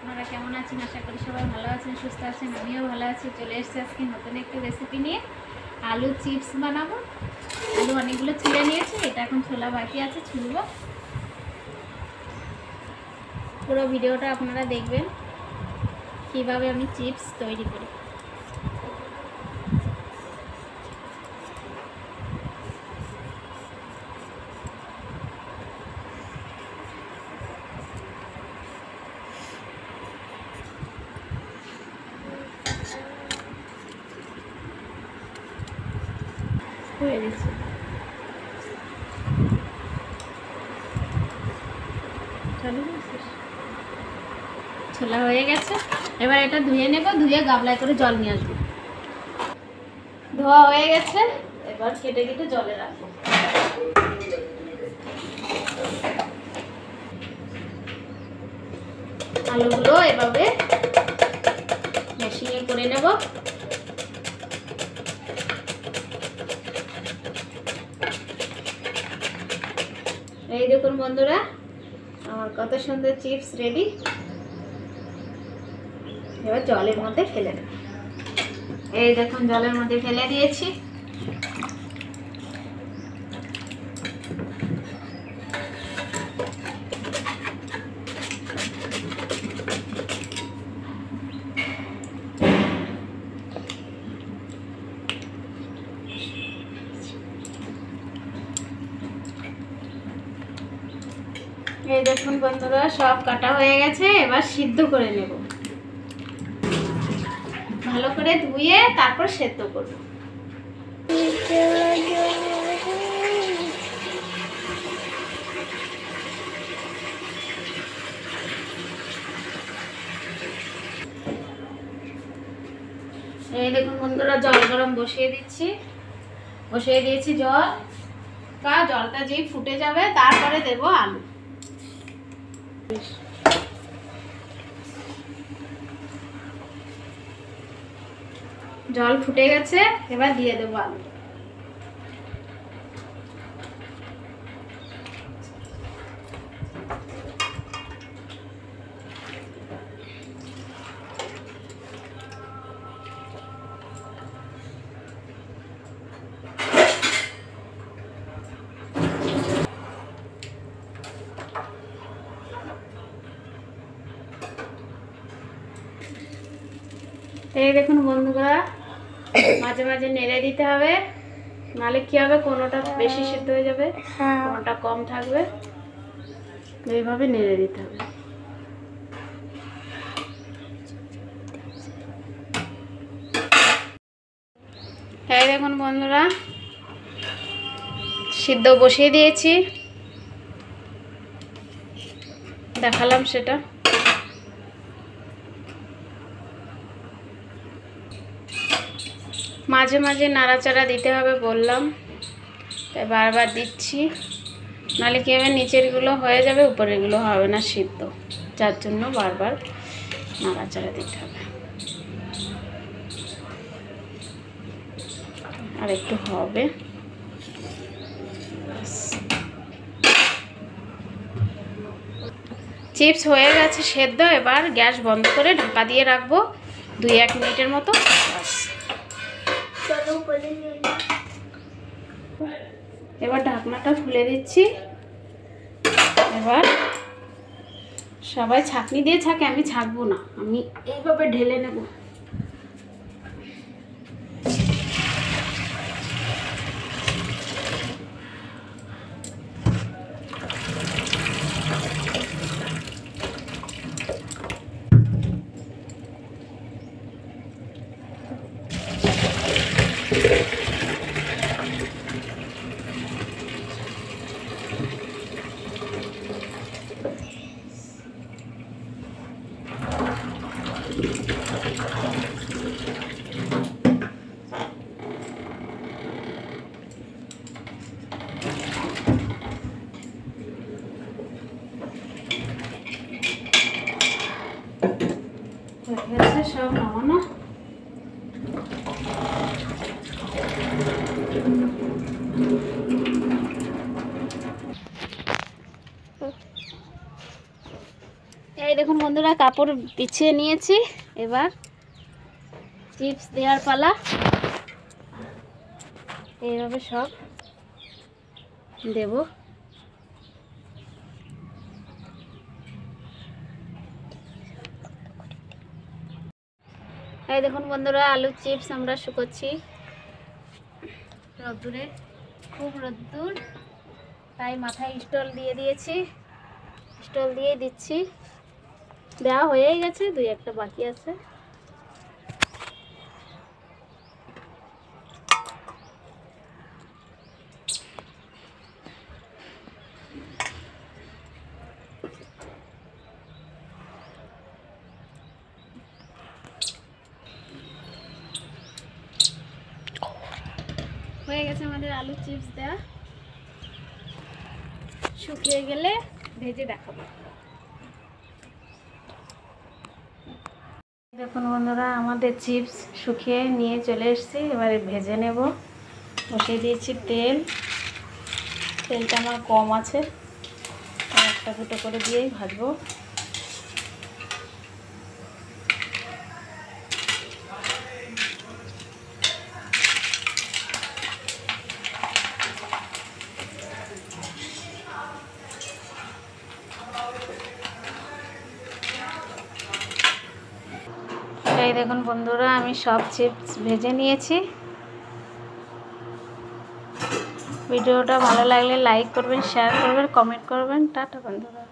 আপনারা কেমন আছেন? আশা করি সবাই ভালো আছেন, সুস্থ আছেন। আমিও ভালো আছি। চলে এসেছি আজকে নতুন একটা রেসিপি নিয়ে। আলু চিপস বানাবো। আলু অনেকগুলো ছিঁড়ে নিয়েছি, এটা এখন ছোলা বাকি আছে, ছুলবো। পুরো ভিডিওটা আপনারা দেখবেন কিভাবে আমি চিপস তৈরি করি। হয়ে দিচ্ছি, ছোলা হয়ে গেছে। এবার এটা ধুয়ে নেব, ধুয়ে গামলায় করে জল নিয়ে আসবো। ধোয়া হয়ে গেছে, এবার কেটে কেটে জলে রাখবো। আলুগুলো এভাবে মেশিনে করে নেব। এই দেখুন বন্ধুরা, আমার কত সুন্দর চিপস রেডি। এবার জলের মধ্যে ফেলে দেব। এই দেখুন জলের মধ্যে ফেলে দিয়েছি। এই দেখুন বন্ধুরা, সব কাটা হয়ে গেছে। এবার সিদ্ধ করে নেব, ভালো করে ধুয়ে তারপর সেদ্ধ করব। এই দেখুন বন্ধুরা, জল গরম বসিয়ে দিয়েছি জল। জলটা যেই ফুটে যাবে তারপরে দেব আলু। জল ফুটে গেছে, এবার দিয়ে দেবো আলু। এই দেখুন বন্ধুরা, মাঝে মাঝে নেড়ে দিতে হবে, নাহলে কি হবে, কোনোটা বেশি সিদ্ধ হয়ে যাবে, কোনোটা কম থাকবে। এইভাবে নেড়ে দিতে হবে। এই দেখুন বন্ধুরা, সিদ্ধ বসিয়ে দিয়েছি, দেখালাম সেটা। মাঝে মাঝে নাড়াচাড়া দিতে হবে বললাম, তাই বারবার দিচ্ছি, নাহলে কি হবে, নিচেরগুলো হয়ে যাবে, উপরেরগুলো হবে না সিদ্ধ, যার জন্য বারবার নাড়াচাড়া দিতে হবে। আর একটু হবে। চিপস হয়ে গেছে সেদ্ধ। এবার গ্যাস বন্ধ করে ঢাকা দিয়ে রাখবো 2-1 মিনিটের মতো। এবার ঢাকনাটা খুলে দিচ্ছি। এবার সবাই ছাঁকনি দিয়ে ছাঁকে, আমি ছাঁকবো না, আমি এইভাবে ঢেলে নেব। সব নামানো। এই দেখুন বন্ধুরা কাপড় বিছিয়ে নিয়েছি, এবার চিপস দেওয়ার পালা। এইভাবে সব দেব। এই দেখুন বন্ধুরা, আলুর চিপস আমরা শুকোচ্ছি রোদ্দুরে, খুব রোদ্দুর, তাই মাথায় স্টল দিয়ে দিয়েছি। স্টল দিয়ে দিচ্ছি, দেওয়া হয়েই গেছে, দুই একটা বাকি আছে। হয়ে গেছে আমাদের আলুর চিপস দেওয়া, শুকিয়ে গেলে ভেজে দেখাবো। দেখুন বন্ধুরা, আমাদের চিপস শুকিয়ে নিয়ে চলে এসেছি, এবারে ভেজে নেব। বসিয়ে দিয়েছি তেল, তেলটা আমার কম আছে, একটা দুটো করে দিয়েই ভাজবো। এই দেখুন বন্ধুরা, আমি সব চিপস ভেজে নিয়েছি। ভিডিওটা ভালো লাগলে লাইক করবেন, শেয়ার করবেন, কমেন্ট করবেন। টাটা বন্ধুরা।